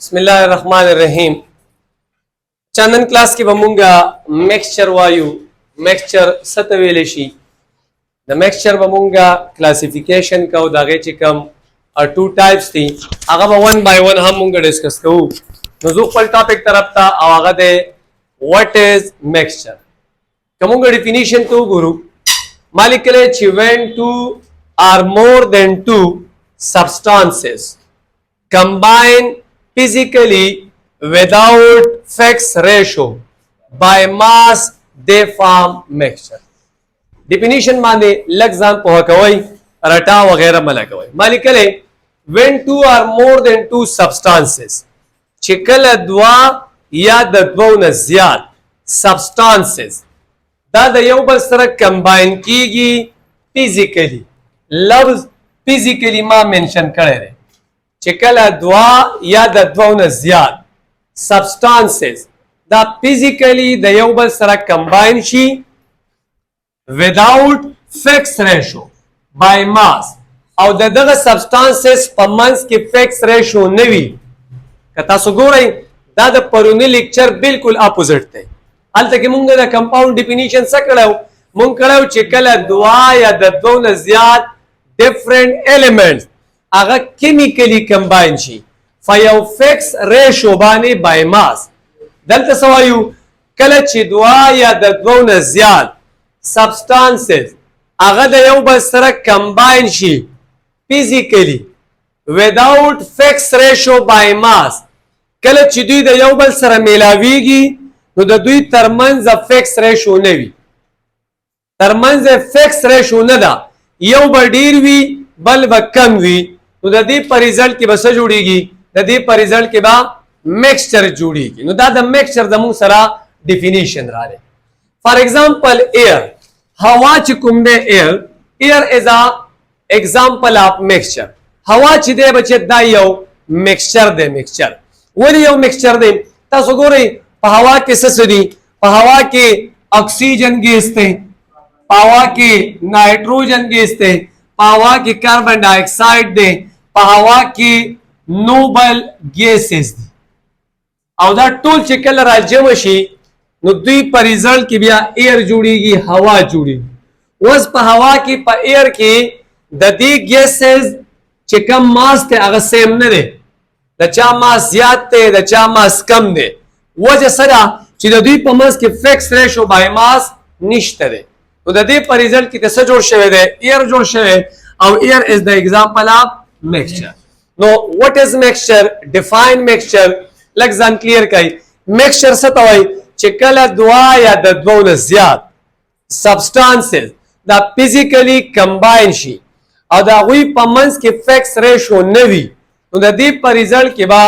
بسم الله الرحمن الرحیم. چندن کلاس کې به مونږه میکسچر وایو. میکسچر څه ته ویل شي؟ د میکسچر به مونږه کلاسیفیکیشن کوو. د هغې چې کوم ټو ټایپس دي هغه به ون بای ون هم مونږ ډسکس کوو. نو زه خپل ټاپک طرف ته او هغه دی واټ از میکسچر. که مونږ ډیفینیشن ته وګورو ما لیکلی چې when two or more than two substances combine physically without fixed ratio by mass they form mixture. definition باندې لږ ځان پوهه کوئ، رټا وغیره مه لګوئ. ما لیکلی when two or more than two substances چې کله دوه یا د دوو نه زیات substances دا د یو بل سره کمباین کیږي فزیکلی. لفظ فزیکلی ما منشن کړی دی چې کله دوه یا د دوو نه زیات سبسټانسز دا فزیکلی د یو بل سره کمباین شي without fixed ratio by mass او د دغه سبسټانسز په منځ کې فکس ریشو نه وي. که تاسو ګورئ دا د پرونی لیکچر بالکل اپوزیټ دی. هلته کې مونږ د کمپاوند ډیفینیشن څه کړی مونږ کړی چې کله دوه یا د دوو نه زیات ډفرنٹ ایلیمنټس هغه کیمیکلی کمباین شي په یو فکس ریشو باندې بای ماس. دلته څه وایو؟ کله چې دوه یا د دوو نه زیات سبسټانسز هغه د یو بل سره کمباین شي فزیکلی without fixed ratio by mass، کله چې دوی د یو بل سره میلاویږي نو د دوی ترمنځ فکس ریشو نه وي. ترمنځ فکس ریشو نه ده، یو به ډیر وي بل به کم وي. نو د دې په ریزلټ کې به څه جوړیږي؟ د دې په ریزلټ کې به میکسچر جوړیږي. نو دا د میکسچر زموږ سره ډیفینیشن راغلی. فار ایگزامپل ایر، هوا چې کوم دی ایر از ا ایگزامپل آف میکسچر. هوا چې دی بچې دا یو میکسچر دی. میکسچر ولې یو میکسچر دی؟ تاسو ګورئ په هوا کې څه دي؟ په هوا کې اکسیجن ګیس دی، په هوا کې نایټروجن ګیس دی، په هوا کې کاربن ډای اکساید دی، په هوا کې نوبل ګیسز دي. او دا ټول چې کله راجمع شي نو دوی په ریزلټ کې بیا ایر جوړیږي، هوا جوړیږي. اوس په هوا کې په ایر کې د دې ګیسز چې کم ماس دی هغه سیم نه دی. د چا ماس زیات دی، د چا ماس کم دی. وجه سره چې د دوی په منځ کې فکس ریشو بای ماس نشته دی. نو د دې په ریزلټ کې څه جوړ شوی دی؟ ایر جوړ شوی. او ایر از د ایگزامپل آف میکسچر. نو واټ از میکسچر؟ ډیفاین میکسچر لږ ځان کلیر کړئ. میکسچر څه ته وایي؟ چې کله دوه یا د دوو نه زیات سبسټانسز دا فزیکلی کمباین شي او د هغوی په منځ کې فکس ریشو نه وي نو د دې په ریزلټ کې به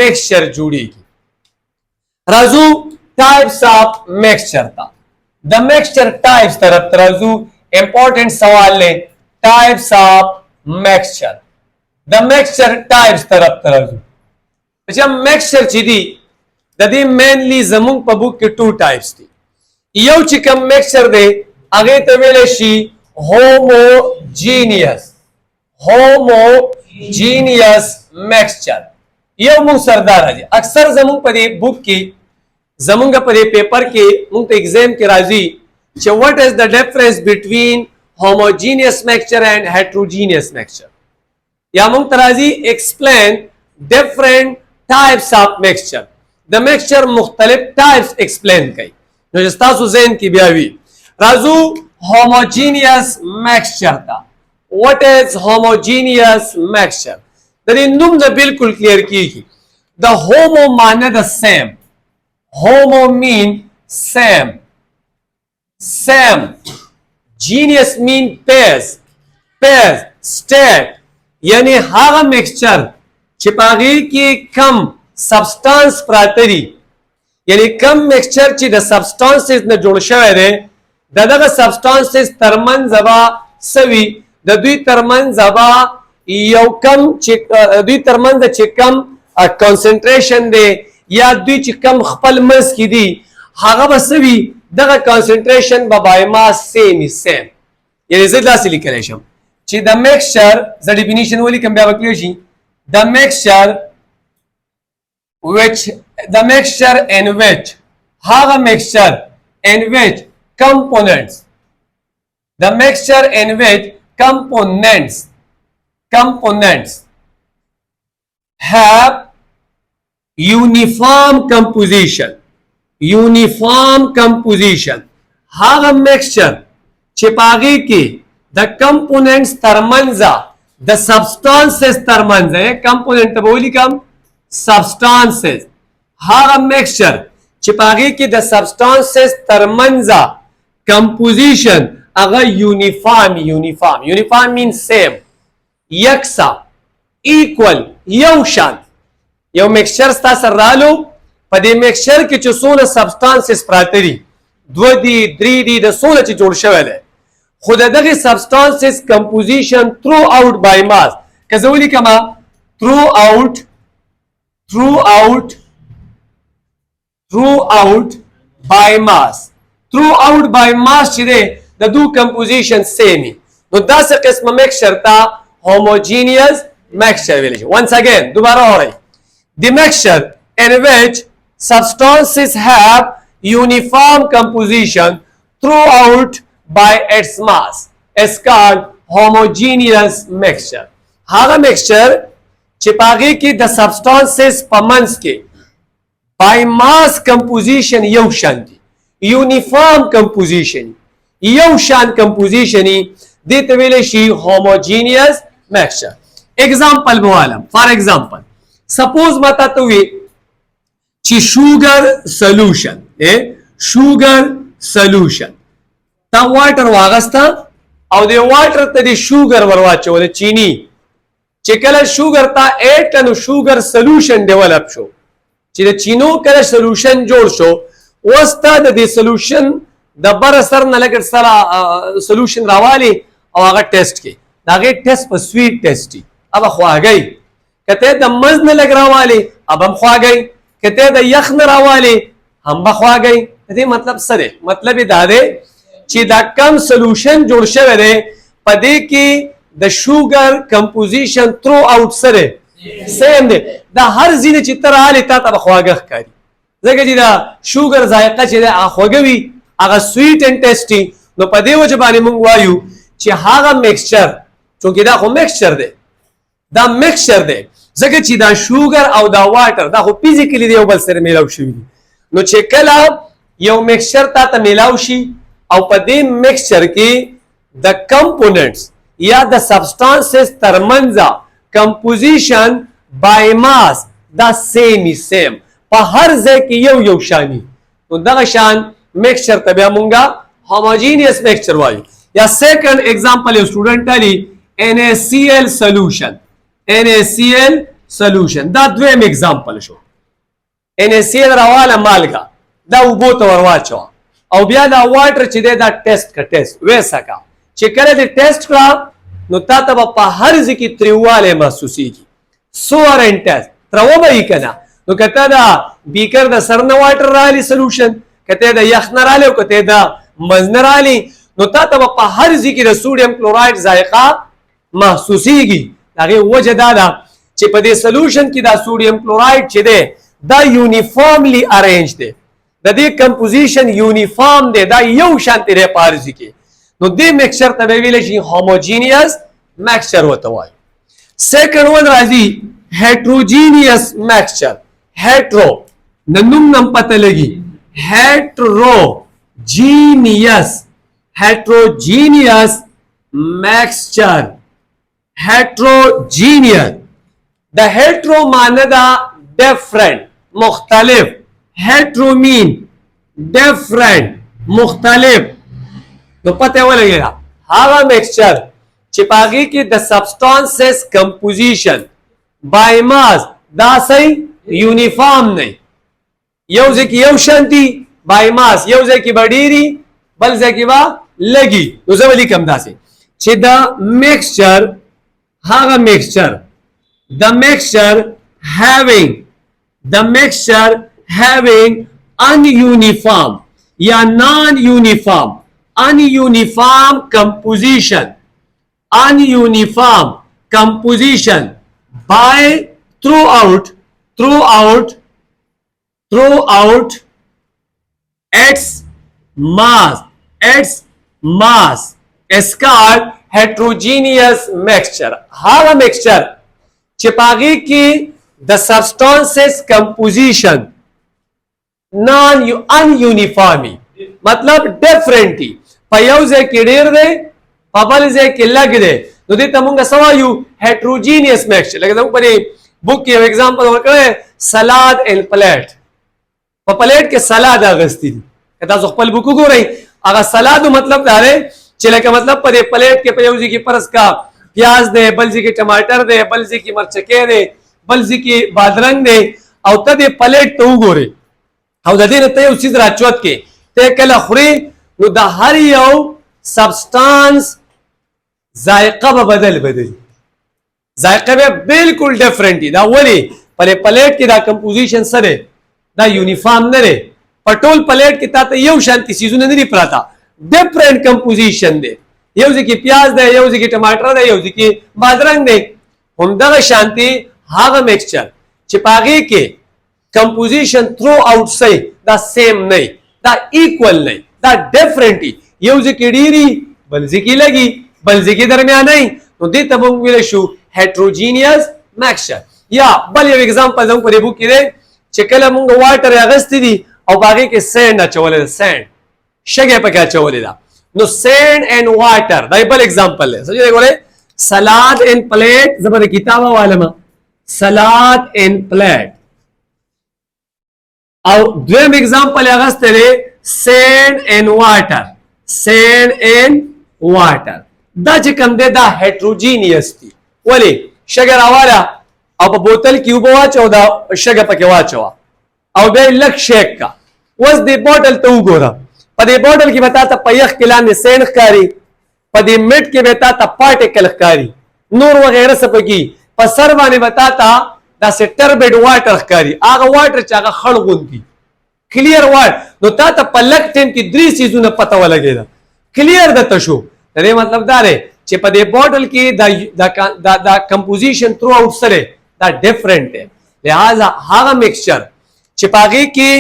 میکسچر جوړیږي. راځو ټایپس آف میکسچر ته. د میکسچر ټایپس طرف ته راځو. امپورټنٹ سوال دی ټایپس آف میکسچر. د میکسچر ټایپس طرف ته راځو. چې میکسچر چې دی د دې مینلی زمونږ په بوک کې ټو ټایپس دي. یو چې کوم میکسچر دی هغې ته ویلی شي هوموجینیس. هوموجینیس میکسچر یو مونږ سره دا راځي. اکثر زمونږ په دې بوک کې زمونږ په دې پیپر کې مونږ ته ایگزام کې راځي چې what is the difference between homogeneous mixture and heterogeneous mixture. یا مونږ ته راځي explain different types of mixture. د mixture مختلف types explain کوي. نو چې ستاسو ذهن کې بیا وي. راځو homogeneous mixture ته. what is homogeneous mixture؟ د دې نوم نه بالکل کلیر کیږي. د homo معنی د same. Homo mean same. Same. Genius mean pairs. Pairs. State. یعنی هغه mixture چې په هغې کې کم سبسټانس پراته دي. یعنی کم mixture چې د سبسټانسز نه جوړ شوی دی د دغه سبسټانسز ترمنځ به څه وي؟ د دوی ترمنځ به یو کم چې دوی ترمنځ چې کم کانسنټریشن دی یا دوی چې کم خپل منځ کې دي هغه به څه وي؟ دغه کانسنټریشن به بای ماس سیم. یعنی زه داسې لیکلی شم چې د میکسچر زه ډیفینیشن ولیکم بیا به کلیر شي. The mixture which the mixture in which هغه mixture in which components the mixture in which components have uniform composition هغه mixture چې پاغي کې د components ترمنځ د substances ترمنځ component ته بولی کوم substances هغه mixture چې پاغي کې د substances ترمنځ composition هغه uniform means same یکسا equal یو شان یو mixture ستاسو رالو په دې mixture کې چې څونه substances پراته دي 2 دي 3 دي د څونه چې جوړ شوی دی خو دغه substances composition throughout by mass که زه ولیکم throughout by mass چې دی د دو composition same نو داسې قسمه mixture ته homogeneous mixture ویل شي once again دوباره اورئ the mixture in which substances have uniform composition throughout by its mass is called homogeneous mixture هغه mixture چې پاغي کې د substances په منځ کې by mass composition یو شان دي uniform composition یو شان composition دې ته ویل شي homogeneous mixture example بوالم for example suppose ماته ته وي چې sugar solution تا واټر واغستا او د واټر ته د شوګر ورواچول چینی چې کله شوګر تا اډ کنو شوګر سولوشن ډیولپ شو چې د چینو کله سولوشن جوړ شو وستا د دې سولوشن د بر سر نه لګر سره سولوشن راوالی او هغه ټیسټ کې داغه ټیسټ په سویټ ټیسټي اب خواږی کته د مز نه لګ راوالی اب هم خواږی کته د یخ نه راوالی هم بخواږی دې مطلب سره مطلب دا دی چې دا کم سولوشن جوړ شوی دی په دې کې د شوګر کمپوزیشن تھرو آوټ سره سیم دی دا هر ځینې چې تر حاله تا ته خواږه ښکاري ځکه چې دا شوګر ذائقه چې دا خوږوي هغه سویټ اینڈ ټیسټي نو په دې وجه باندې موږ وایو چې هغه میکسچر چونکه دا خو میکسچر دی ځکه چې دا شوګر او دا واټر دا خو فزیکلی دی یو بل سره میلاو شوی نو چې کله یو میکسچر تا ته میلاو شي او په دې میکسچر کې د کمپوننټس یا د سبسټانسز ترمنځ کمپوزیشن بای ماس دا سیم په هر ځای کې یو شانی نو دغه شان میکسچر ته بیا مونږه homogeneous میکسچر وایو یا سیکنډ ایگزامپل یو سټوډنټ علی NaCl solution دا دویم ایگزامپل شو NaCl راواله مالګه دا وبو ته ورواچو او بیا دا واټر چې دا ټیسټ وېسکا چې کله دې ټیسټ کړه نو تا ته په هر ځکه تریواله محسوسيږي سور ان ټیسټ ترو به کنا نو کته دا بیکر د سرنه واټر رالی سولوشن کته دا یخ نه رالی او کته دا مزن رالی نو تا ته په هر ځکه د سوډیم کلورایډ ذائقه محسوسيږي هغه وجه دا چې په دې سولوشن کې دا سوډیم کلورایډ چې دا یونیفارملی ارینج دی د دې کمپوزیشن یونیفارم دی دا یو شانتي دی پارځي کې نو دې میکسچر ته ویل شي homogeneous mixture وته وایي سیکنډ ون راځي heterogeneous mixture hetero ننوم نم پته لګي heterogeneous mixture heterogeneous د hetero معنی دا different مختلف hetero mean different مختلف نو پته ولګی هغه میکسچر چې پاږي کې د سبسټانسز کمپوزیشن بای ماس دا صحیح یونیفارم نه یو ځکه یو شانتي بای ماس یو ځکه بډيري بل ځکه با لګي نو زه ولیکم داسې چې دا میکسچر هغه میکسچر the mixture having ununiform یا non-uniform by throughout throughout its mass is called heterogeneous mixture. هغه mixture چې پاغي کې د substances composition non ununiformly مطلب differently په یو ځای کې ډیر دی په بل ځای کې لږ دی نو دې ته موږ څه وایو heterogeneous mixture. لکه زموږ په بوک کې یو اگزامپل ورکړی سلاد اینڈ پلیټ په پلیټ کې سلاد اغستی دي که تاسو خپل بوک وګورئ هغه سلاد مطلب دا دی چې لکه مطلب په دې پلیټ کې په یو ځای کې فرض کا پیاز دی بل ځای کې ټماټر دی بل ځای کې مرچکې دی بل ځای کې بادرنګ دی او ته دې پلیټ ته وګورئ او د دې نه ته یو څیز راچوت کې ته کله خوري نو د هر یو سبسټانس ذائقه به بدل ذائقه به بالکل ډیفرنٹ دي دا ولی په پلیټ کې دا کمپوزیشن سره دا یونیفارم نه دی په ټول پلیټ کې تاسو یو شانتي سيزونه نه دي پراته ډیفرنٹ کمپوزیشن دی یو ځکه پیاز دی یو ځکه ټماټر دی یو ځکه بادرنګ دی همدغه شانتي هغه میکسچر چې پاغي کې کمپوزیشن تھرو آؤٹ سي دا سیم نه دا ایکوال نه دا ډیفرنٹ یو ځکه ډيري بل ځکه لګي بل ځکه درمیانه نو دې ته موږ ویل شو heterogeneous mixture. یا بل یو اگزامپل زموږ په دې بوک کې دی چې کله موږ واټر اغستی دي او باغې کې سینډ اچولې ده سینډ شګې پکې اچولې ده نو سینډ اینڈ واټر دا بل اگزامپل دی سمجھئ ګورئ سلاد اینڈ پلیٹ زبر کتاب والما سلاد اینڈ پلیٹ او دویم اگزامپل اغسته دی سینډ اینڈ واټر سینډ اینڈ واټر دا چې کوم دی دا heterogeneous دي ولی شګه راواله او په بوتل کې وبو واچو دا شګه پکې واچو او به لک شیک کا وس دی بوتل ته وګوره په دې بوتل کې وتا ته پيخ کلان سین ښکاری په دې میټ کې وتا ته پارټیکل ښکاری نور وغیرہ سپکی په سر باندې وتا ته دا سټربډ واټر ښکاری هغه واټر چې هغه خړ غوندي کلیر واټ نو تا ته په لک ټیم کې درې سيزونه پته ولګیدا کلیر د تشو دا مطلب دا دی چې په دې بوتل کې دا کمپوزیشن تھرو آؤٹ سره دا ډیفرنٹ دی لہذا هغه میکسچر چې پاغي کې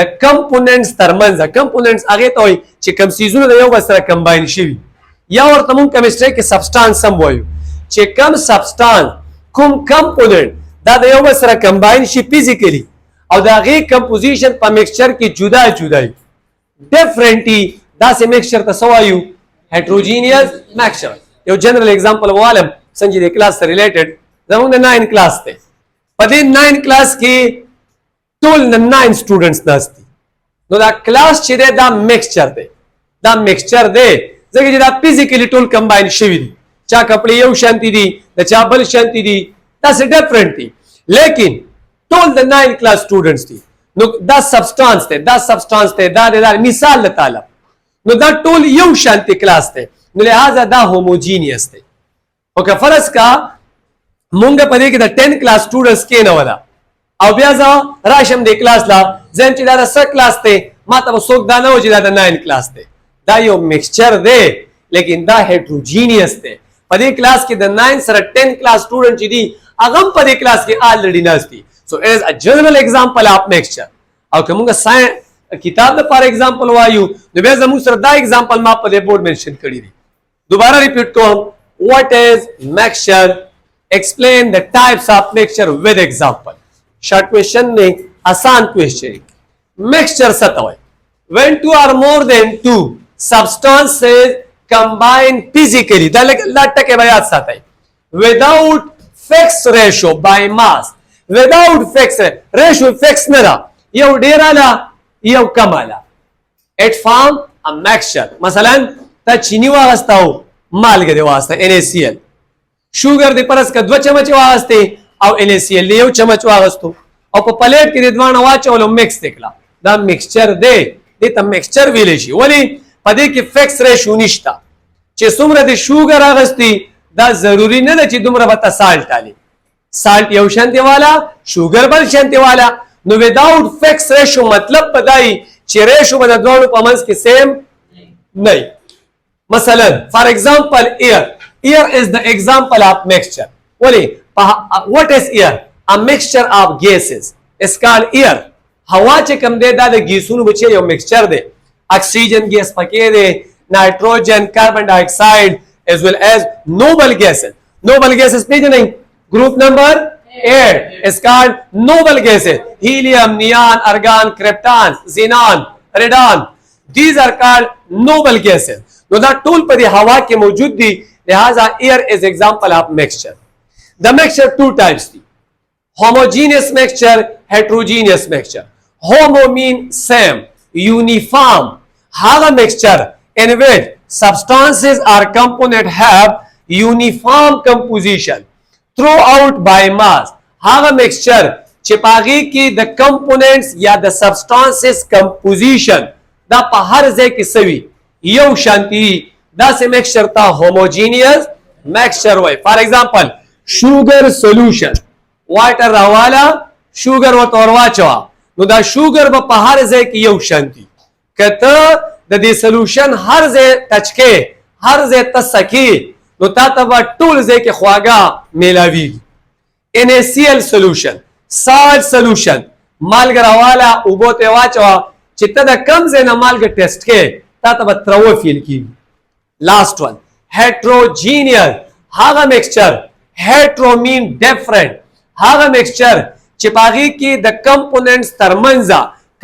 د کمپوننټس ترمنځ کمپوننټس هغه ته وي چې کوم سيزونه د یو بل سره کمباین شي یا ورته مونږ کیمستري کې سبسټانس سم وایو چې کوم سبسټانس کوم کمپوننټ دا د یو بل سره کمباین شي فزیکلی او دا غي کمپوزیشن په میکسچر کې جدا ډیفرنټي دا سه میکسچر ته سوایو heterogeneous mixture. یو جنرال اگزامپل والم څنګه د کلاس سره ریلیټډ زموږ د 9 کلاس ته په دې 9 کلاس کې ټول 9 سټوډنټس ناشتي نو دا کلاس چې دا میکسچر دی ځکه چې دا فزیکلی ټول کمباین شوی دي چا کپړې یو شانتي دي د چا بل شانتي دي دا څه ډیفرنٹ دي لیکن ټول د 9 کلاس سټوډنټس دي نو دا سبسټانس ته دا مثال لته نو دا ټول یو شانتي کلاس ته نو لہذا دا هوموجینیس دی او که فرض کا مونږ په دې کې د 10 کلاس سټوډنټس کې نه ولا او بیا ځا راشم د کلاس لا زم چې دا د 6 کلاس ته ماته وسوک دا نه و چې دا د 9 کلاس ته دا یو میکسچر دی لیکن دا heterogeneous دی په دې کلاس کې د 9 سره 10 کلاس سټوډنټ چې دي هغه په دې کلاس کې already ناشتي so it is a general example of mixture او کومه ساينس کتاب د فار ایگزامپل وایو نو بیا زموږ سره دا ایگزامپل ما په دې بورډ منشن کړی دی دوباره ریپیټ کوم what is mixture explain the types of mixture with example short question ne आसान question mixture څه ته وایي when two or more than two substances combine physically دا لټکه بیا ساتي without fixed ratio by mass without fixed ratio fixed نه دا یو ډیراله یو کماله it form a mixture مثلا تا چینی واغستاو مالګه دی واسطه NaCl شوګر دی پرس کا 2 چمچ واسطه او NaCl یو چمچ واغستو او په پلیټ کې د دوانه واچولو مکس وکړه دا میکسچر دی دې ته میکسچر ویل شي ولی پدې کې فکس ریشو نشتا چې څومره د شوګر اغستی دا ضروری نه ده چې دومره به سالټ علي سالټ یو شانتي والا شوګر بل شانتي والا نو without fixed ratio مطلب پدای چې ریشو به د دوه په منځ کې سیم نه مثلا for example air is the example of mixture ولی what is air a mixture of gases is called air هوا چې کوم دی دا د ګیسونو بچي یو میکسچر دی اکسیجن ګیس پکې دی نایټروجن کاربن ډای اکساید as well as noble gases. Noble gases پیژنئ group number 8 is called noble gases. Helium, neon, argon, krypton, xenon, radon. These are called noble gases. نو دا ټول په دې هوا کې موجود دي لہذا air is example of mixture. The mixture two types دي homogeneous mixture, heterogeneous mixture. Homo mean same, uniform. هغه mixture in which substances or component have uniform composition throughout by mass. هغه mixture چې پاغي کې د components یا د substances composition دا په هر ځای کې سوي یو شانتي دا سه mixture تا homogeneous mixture وای. For example sugar solution water راوالا sugar و تورواچوا نو دا sugar په هر ځای کې یو شانتي کته د دې سولوشن هر ځای تچکه هر ځای تسکی نو تا ته ټول ځای کې خواګه میلاوي. NaCl solution salt solution مالګه راوالا او بوته واچوا چې ته د کم ځای نه مالګه ټیسټ کې تا ته ترو فیل کی. Last one heterogeneous هغه mixture hetero mean different هغه mixture چې پاغي کې د components ترمنځ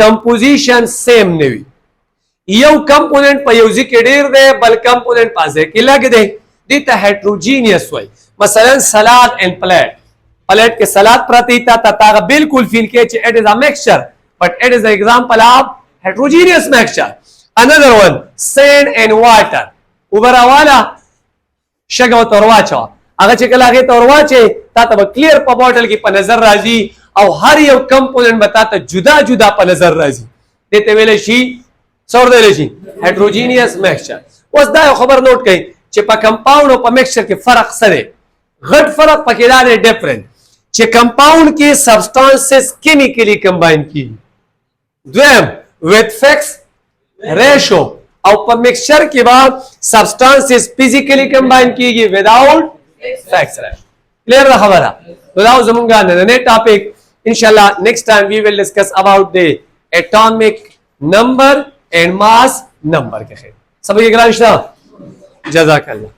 composition same نه وي یو کمپوننت په یو ځای کې ډیر دی بل کمپوننت په ځای کې لګ دی دې ته heterogeneous وای. مثلا سلاد ان پلیټ پلیټ کې سلاد پرتی تا تا بالکل فیل کې چې it is a mixture but it is an example of heterogeneous mixture. Another one sand and water وبراواله شګه تورواچو هغه چې کله هغه تورواچي تا ته کلیر په بوتل کې په نظر راځي او هر یو کمپوننت به تا ته جدا جدا په نظر راځي دې ته ویل شي سور دی شي heterogeneous mixture. اوس دا خبر نوٹ کړئ چې په کمپاوند او په میکسچر کې فرق سره غټ فرق پکې دا دی ډیفرنٹ چې کمپاوند کې سبسټانسز کیمیکلی کمباین کیږي دویم with fixed ratio او په میکسچر کې بعد سبسټانسز فزیکلی کمباین کیږي without fixed ratio. کلیر دا خبره دا زمونږه نن ټاپک ان شاء الله next time we will discuss about the atomic number and mass number के खैर सब ये ग्रांश था जज़ाकल्लाह.